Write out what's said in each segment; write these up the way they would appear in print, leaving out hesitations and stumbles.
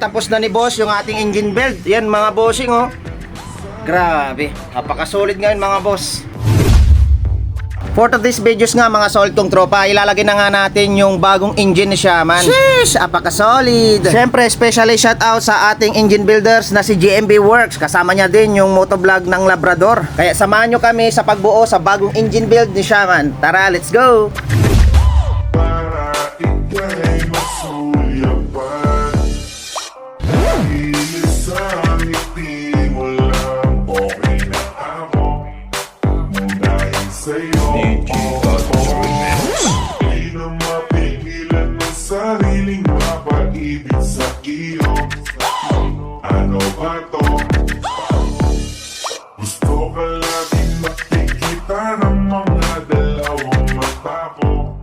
tapos na ni boss yung ating engine build. Yan mga bossing oh. Grabe, napakasolid ngayon mga boss. For today's videos nga mga solid kong tropa, ilalagay na nga natin yung bagong engine ni Shaman. Sheesh, apaka-solid. Siyempre, especially shout out sa ating engine builders na si GMB Works. Kasama niya din yung motovlog ng Labrador. Kaya samahan nyo kami sa pagbuo sa bagong engine build ni Shaman. Tara, let's go! Sariling mapaibig sa iyo. Ano ba to? Gusto ka laging makikita ng mga dalawang mata ko.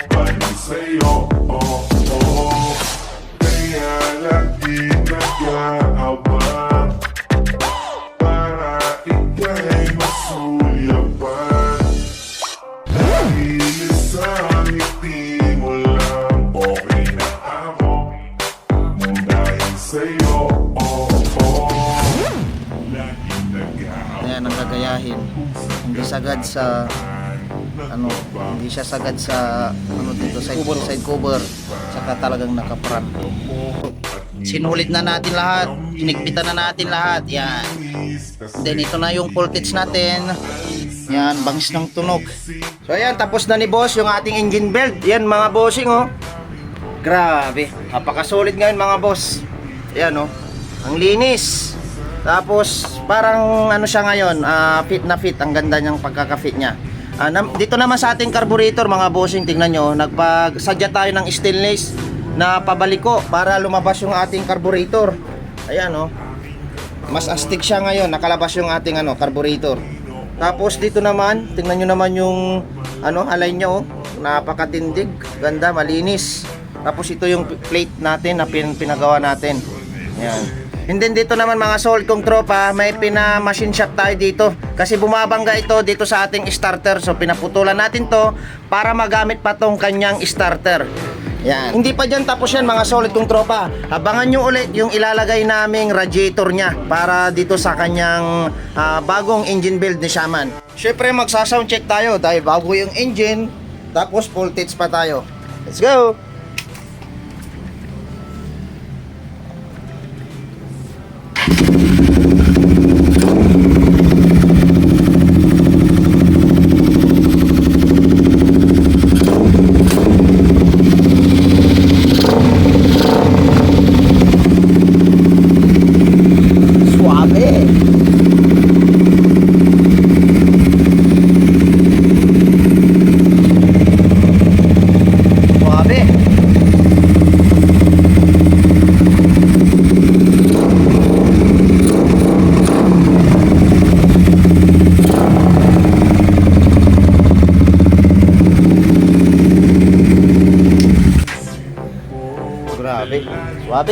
Balik sa'yo, oh, oh. Kaya lagi nag-aabang para ika'y masuyapan. Dahil sa ngiti mo lang okay na ako. Dahil sa'yo, oh, oh. Laging nag-aabang. Ayan ang gagayahin. Hindi sagad sa hindi siya sagad sa dito side cover. Saka talagang nakaprant. Sinulit na natin lahat, hinigpitan na natin lahat. Yan. Then ito na yung voltage natin. Yan, bangis ng tunog. So ayan, tapos na ni boss yung ating engine build. Yan mga bossing oh. Grabe, napakasolid ngayon mga boss. Ayan oh, ang linis. Tapos parang siya ngayon, fit na fit. Ang ganda niyang pagkaka-fit niya. Dito naman sa ating carburetor mga bossing, tingnan nyo, nagpagsadya tayo ng stainless na pabaliko para lumabas yung ating carburetor. Ayan oh, mas astig siya ngayon, nakalabas yung ating carburetor. Tapos dito naman, tingnan nyo naman yung alay niya oh, napakatindig, ganda, malinis. Tapos ito yung plate natin na pinagawa natin. Ayan. And then dito naman mga sold kong tropa, may pina-machine shop tayo dito. Kasi bumabangga ito dito sa ating starter. So pinaputulan natin to para magamit pa tong kanyang starter. Yan. Hindi pa dyan tapos yan mga solid kong tropa. Abangan nyo ulit yung ilalagay naming radiator nya para dito sa kanyang bagong engine build ni Shaman. Syempre magsa-sound check tayo dahil bago yung engine. Tapos voltage pa tayo. Let's go!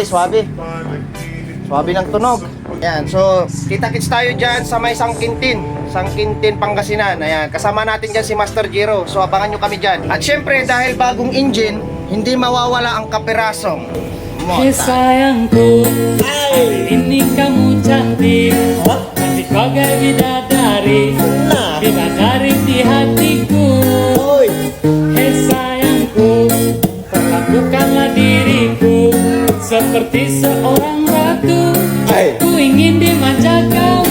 Swabe. Swabe ng tunog. Ayan, so kita-kits tayo dyan sa may Sangkintin, Pangasinan. Ayan, kasama natin dyan si Master Jiro. So abangan nyo kami dyan. At syempre dahil bagong engine, hindi mawawala ang kapirasong mota. Sayangku, ini kamu cantik, cantik bagai bidadari, bidadari di hatiku. Hei sayangku, perlakukanlah diriku seperti seorang ratu. Ku ingin dimanja kau.